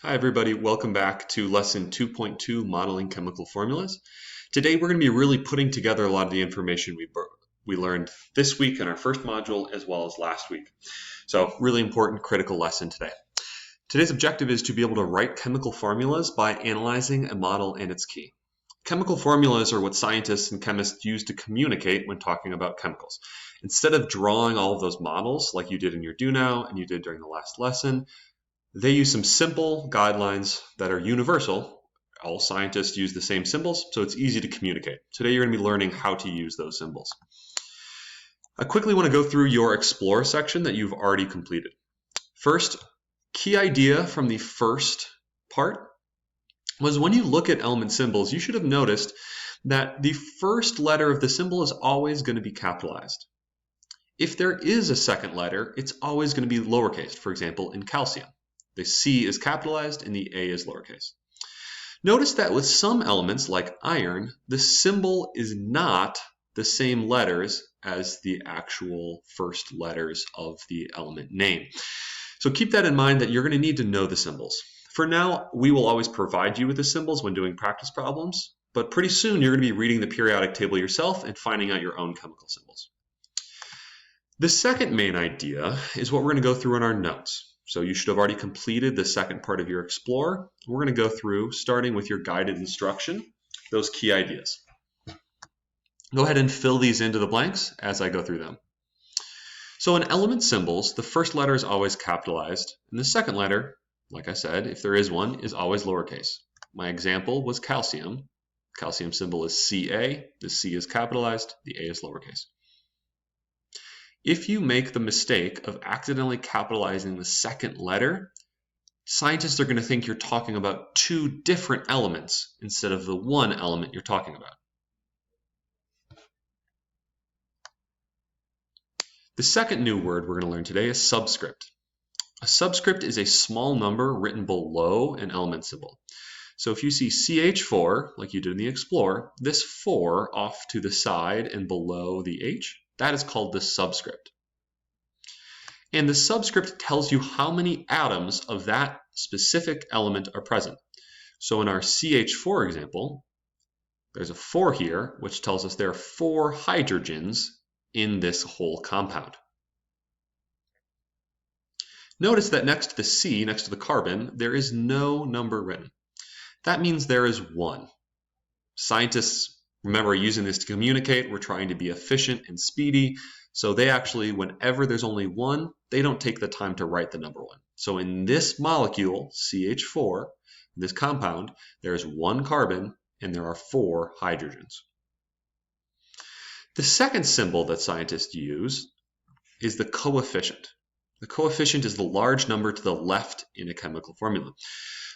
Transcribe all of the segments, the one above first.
Hi everybody, welcome back to lesson 2.2, modeling chemical formulas. Today we're going to be really putting together a lot of the information we learned this week in our first module as well as last week. So really important critical lesson today. Today's objective is to be able to write chemical formulas by analyzing a model and its key. Chemical formulas are what scientists and chemists use to communicate when talking about chemicals. Instead of drawing all of those models like you did in your Do Now and you did during the last lesson, they use some simple guidelines that are universal. All scientists use the same symbols, so it's easy to communicate. Today you're going to be learning how to use those symbols. I quickly want to go through your Explore section that you've already completed. First, key idea from the first part was when you look at element symbols, you should have noticed that the first letter of the symbol is always going to be capitalized. If there is a second letter, it's always going to be lowercase, for example, in calcium. The C is capitalized and the A is lowercase. Notice that with some elements like iron, the symbol is not the same letters as the actual first letters of the element name. So keep that in mind that you're going to need to know the symbols. For now, we will always provide you with the symbols when doing practice problems, but pretty soon you're going to be reading the periodic table yourself and finding out your own chemical symbols. The second main idea is what we're going to go through in our notes. So you should have already completed the second part of your Explore. We're going to go through, starting with your guided instruction, those key ideas. Go ahead and fill these into the blanks as I go through them. So in element symbols, the first letter is always capitalized, and the second letter, like I said, if there is one, is always lowercase. My example was calcium. Calcium symbol is Ca. The C is capitalized, the A is lowercase. If you make the mistake of accidentally capitalizing the second letter, scientists are going to think you're talking about two different elements instead of the one element you're talking about. The second new word we're going to learn today is subscript. A subscript is a small number written below an element symbol. So if you see CH4, like you did in the Explore, this 4 off to the side and below the H, that is called the subscript. And the subscript tells you how many atoms of that specific element are present. So in our CH4 example, there's a 4 here, which tells us there are 4 hydrogens in this whole compound. Notice that next to the C, next to the carbon, there is no number written. That means there is 1. Scientists, remember, are using this to communicate. We're trying to be efficient and speedy. So they actually, whenever there's only 1, they don't take the time to write the number 1. So in this molecule, CH4, this compound, there's 1 carbon and there are 4 hydrogens. The second symbol that scientists use is the coefficient. The coefficient is the large number to the left in a chemical formula.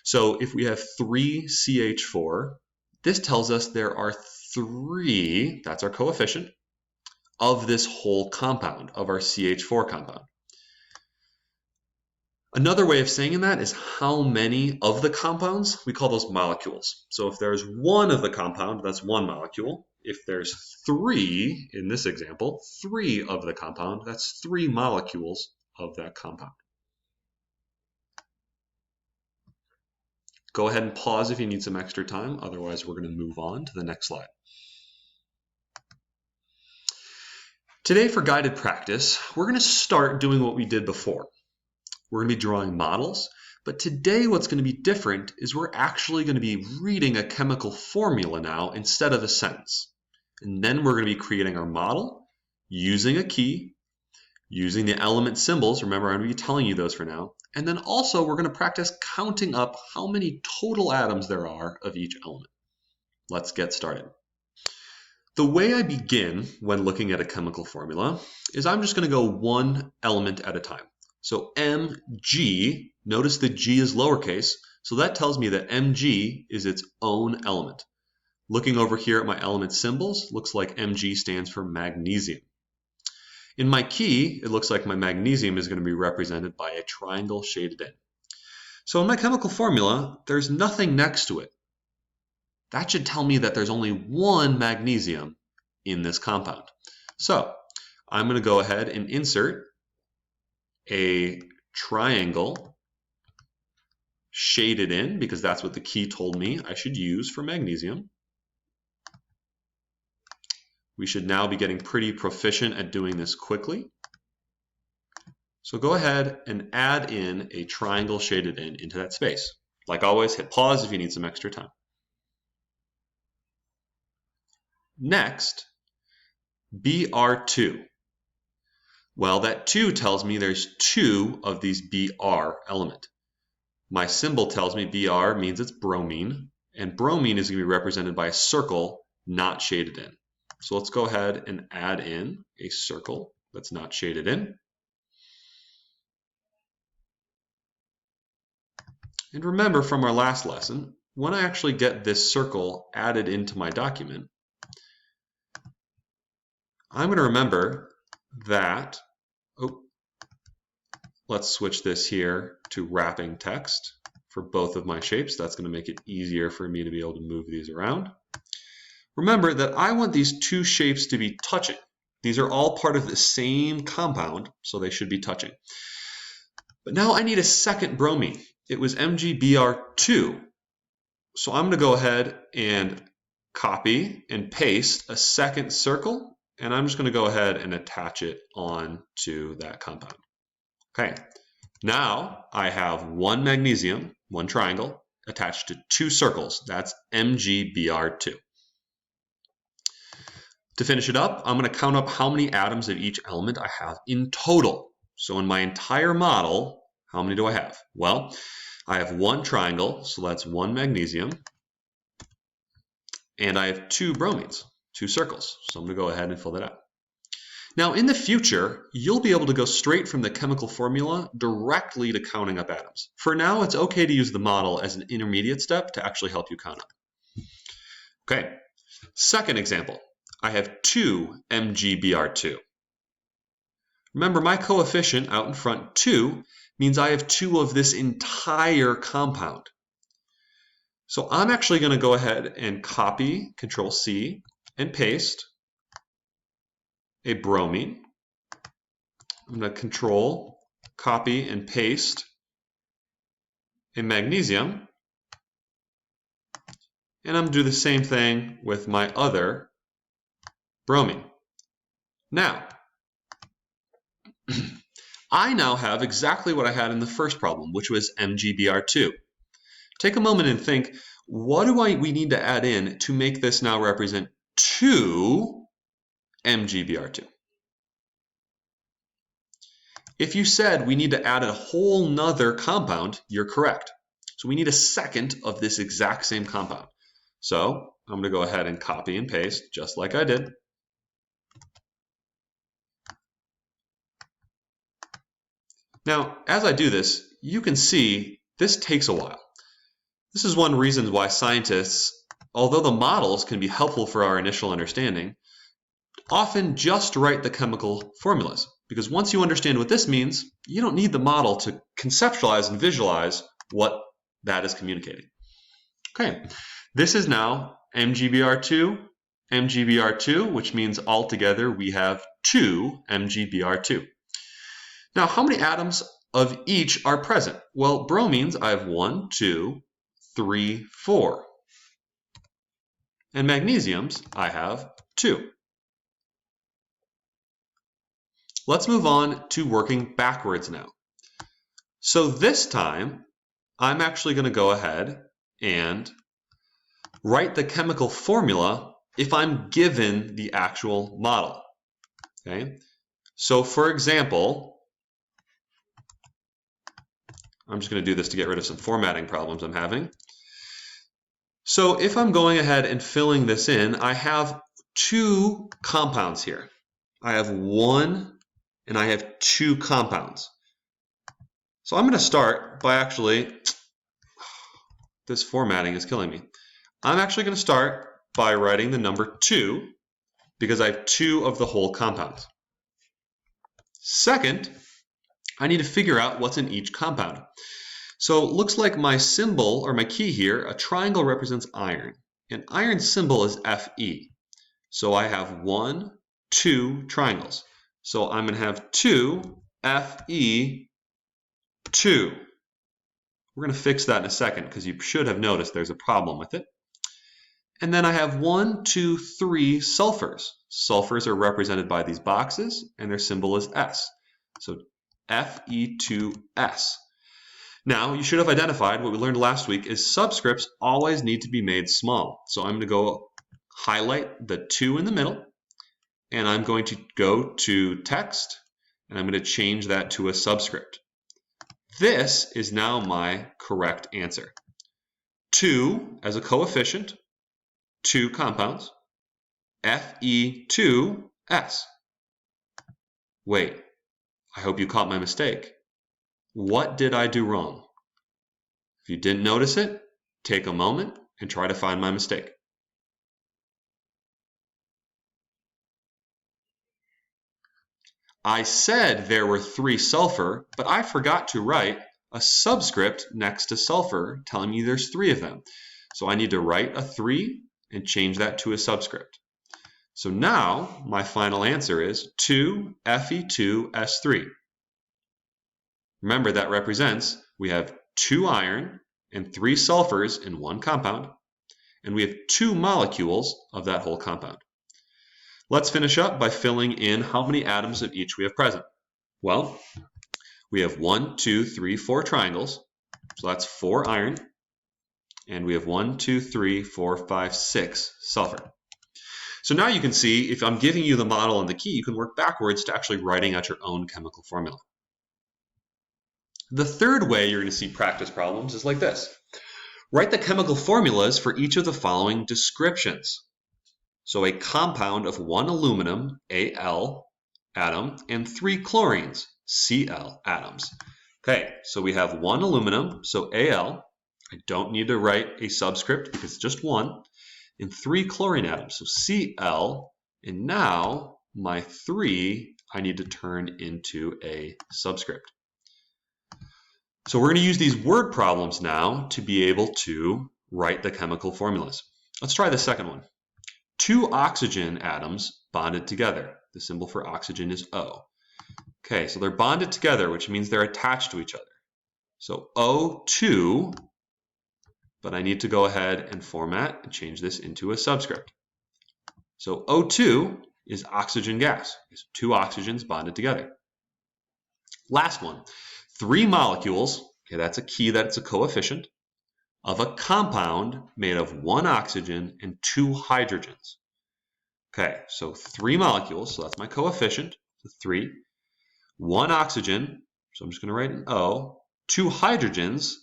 So if we have 3 CH4, this tells us there are 3, that's our coefficient, of this whole compound, of our CH4 compound. Another way of saying that is how many of the compounds, we call those molecules. So if there's 1 of the compound, that's 1 molecule. If there's 3, in this example, 3 of the compound, that's 3 molecules of that compound. Go ahead and pause if you need some extra time, otherwise we're going to move on to the next slide. Today for guided practice, we're going to start doing what we did before. We're going to be drawing models, but today what's going to be different is we're actually going to be reading a chemical formula now instead of a sentence. And then we're going to be creating our model, using a key, using the element symbols. Remember, I'm going to be telling you those for now. And then also we're going to practice counting up how many total atoms there are of each element. Let's get started. The way I begin when looking at a chemical formula is I'm just going to go one element at a time. So Mg, notice the G is lowercase, so that tells me that Mg is its own element. Looking over here at my element symbols, looks like Mg stands for magnesium. In my key, it looks like my magnesium is going to be represented by a triangle shaded in. So in my chemical formula, there's nothing next to it. That should tell me that there's only 1 magnesium in this compound. So I'm going to go ahead and insert a triangle shaded in because that's what the key told me I should use for magnesium. We should now be getting pretty proficient at doing this quickly. So go ahead and add in a triangle shaded in into that space. Like always, hit pause if you need some extra time. Next, Br2. Well, that 2 tells me there's 2 of these Br element. My symbol tells me Br means it's bromine, and bromine is going to be represented by a circle not shaded in. So let's go ahead and add in a circle that's not shaded in. And remember from our last lesson, when I actually get this circle added into my document, I'm going to remember that, let's switch this here to wrapping text for both of my shapes. That's going to make it easier for me to be able to move these around. Remember that I want these two shapes to be touching. These are all part of the same compound, so they should be touching. But now I need a second bromine. It was MgBr2. So I'm going to go ahead and copy and paste a second circle, and I'm just going to go ahead and attach it onto that compound. Okay, now I have one magnesium, one triangle, attached to two circles. That's MgBr2. To finish it up, I'm going to count up how many atoms of each element I have in total. So in my entire model, how many do I have? Well, I have one triangle, so that's one magnesium, and I have two bromines, two circles. So I'm going to go ahead and fill that out. Now, in the future, you'll be able to go straight from the chemical formula directly to counting up atoms. For now, it's okay to use the model as an intermediate step to actually help you count up. Okay, second example. I have two MgBr2. Remember, my coefficient out in front, 2, means I have 2 of this entire compound. So I'm actually going to go ahead and copy, Control-C, and paste a bromine. I'm going to Control, copy, and paste a magnesium. And I'm going to do the same thing with my other bromine. Now, I now have exactly what I had in the first problem, which was MgBr2. Take a moment and think, what do we need to add in to make this now represent 2 MgBr2? If you said we need to add a whole nother compound, you're correct. So we need a second of this exact same compound. So I'm going to go ahead and copy and paste, just like I did. Now, as I do this, you can see this takes a while. This is one reason why scientists, although the models can be helpful for our initial understanding, often just write the chemical formulas. Because once you understand what this means, you don't need the model to conceptualize and visualize what that is communicating. Okay, this is now MgBr2, MgBr2, which means altogether we have 2 MgBr2. Now, how many atoms of each are present? Well, bromines, I have 1, 2, 3, 4. And magnesiums, I have 2. Let's move on to working backwards now. So this time, I'm actually going to go ahead and write the chemical formula if I'm given the actual model. Okay? So for example, I'm just going to do this to get rid of some formatting problems I'm having. So if I'm going ahead and filling this in, I have 2 compounds here. I have 1 and I have 2 compounds. So I'm going to start by actually, this formatting is killing me. I'm actually going to start by writing the number 2 because I have 2 of the whole compounds. Second, I need to figure out what's in each compound. So it looks like my symbol, or my key here, a triangle represents iron. And iron's symbol is Fe. So I have 1, 2 triangles. So I'm going to have 2 Fe2. We're going to fix that in a second because you should have noticed there's a problem with it. And then I have 1, 2, 3 sulfurs. Sulfurs are represented by these boxes, and their symbol is S. So Fe2S. Now, you should have identified what we learned last week is subscripts always need to be made small. So I'm going to go highlight the 2 in the middle, and I'm going to go to text, and I'm going to change that to a subscript. This is now my correct answer. 2 as a coefficient, 2 compounds, Fe2S. Wait, I hope you caught my mistake. What did I do wrong? If you didn't notice it, take a moment and try to find my mistake. I said there were 3 sulfur, but I forgot to write a subscript next to sulfur telling me there's 3 of them. So I need to write a 3 and change that to a subscript. So now my final answer is 2 Fe2S3. Remember that represents we have 2 iron and 3 sulfurs in one compound, and we have 2 molecules of that whole compound. Let's finish up by filling in how many atoms of each we have present. Well, we have 1, 2, 3, 4 triangles, so that's 4 iron, and we have 1, 2, 3, 4, 5, 6 sulfur. So now you can see if I'm giving you the model and the key, you can work backwards to actually writing out your own chemical formula. The third way you're going to see practice problems is like this. Write the chemical formulas for each of the following descriptions. So a compound of 1 aluminum, Al, atom, and 3 chlorines, Cl, atoms. Okay, so we have 1 aluminum, so Al. I don't need to write a subscript because it's just 1. And 3 chlorine atoms, so Cl. And now my 3 I need to turn into a subscript. So we're going to use these word problems now to be able to write the chemical formulas. Let's try the second one. 2 oxygen atoms bonded together. The symbol for oxygen is O. Okay, so they're bonded together, which means they're attached to each other. So O2, but I need to go ahead and format and change this into a subscript. So O2 is oxygen gas. It's 2 oxygens bonded together. Last one. 3 molecules, okay, that's a key that it's a coefficient, of a compound made of 1 oxygen and 2 hydrogens. Okay, so 3 molecules, so that's my coefficient, so 3. 1 oxygen, so I'm just going to write an O. 2 hydrogens,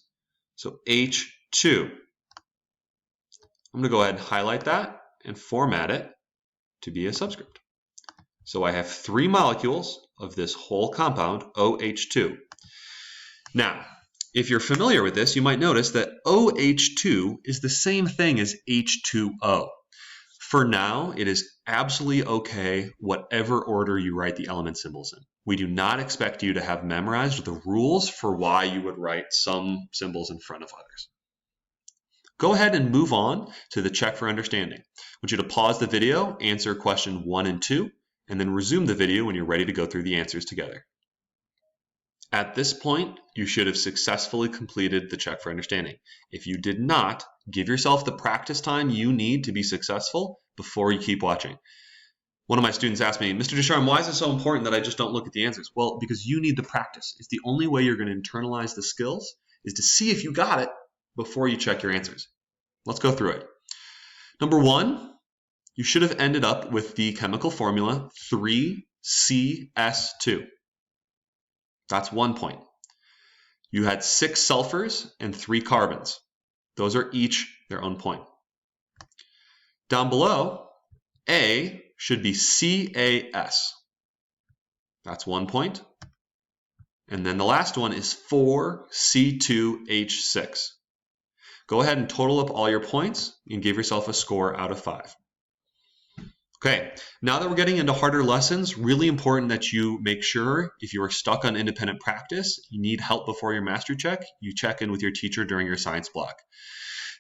so H2. I'm going to go ahead and highlight that and format it to be a subscript. So I have 3 molecules of this whole compound, OH2. Now, if you're familiar with this, you might notice that OH2 is the same thing as H2O. For now, it is absolutely okay whatever order you write the element symbols in. We do not expect you to have memorized the rules for why you would write some symbols in front of others. Go ahead and move on to the check for understanding. I want you to pause the video, answer question 1 and 2, and then resume the video when you're ready to go through the answers together. At this point, you should have successfully completed the check for understanding. If you did not, give yourself the practice time you need to be successful before you keep watching. One of my students asked me, Mr. Ducharme, why is it so important that I just don't look at the answers? Well, because you need the practice. It's the only way you're going to internalize the skills is to see if you got it before you check your answers. Let's go through it. Number 1, you should have ended up with the chemical formula 3CS2. That's 1 point. You had 6 sulfurs and 3 carbons. Those are each their own point. Down below, A should be CAS. That's 1 point. And then the last one is 4C2H6. Go ahead and total up all your points and give yourself a score out of 5. Okay, now that we're getting into harder lessons, really important that you make sure if you are stuck on independent practice, you need help before your mastery check, you check in with your teacher during your science block.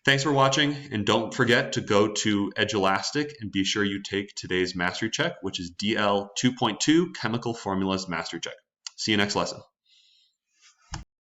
Thanks for watching, and don't forget to go to Edulastic and be sure you take today's mastery check, which is DL 2.2 Chemical Formulas Mastery Check. See you next lesson.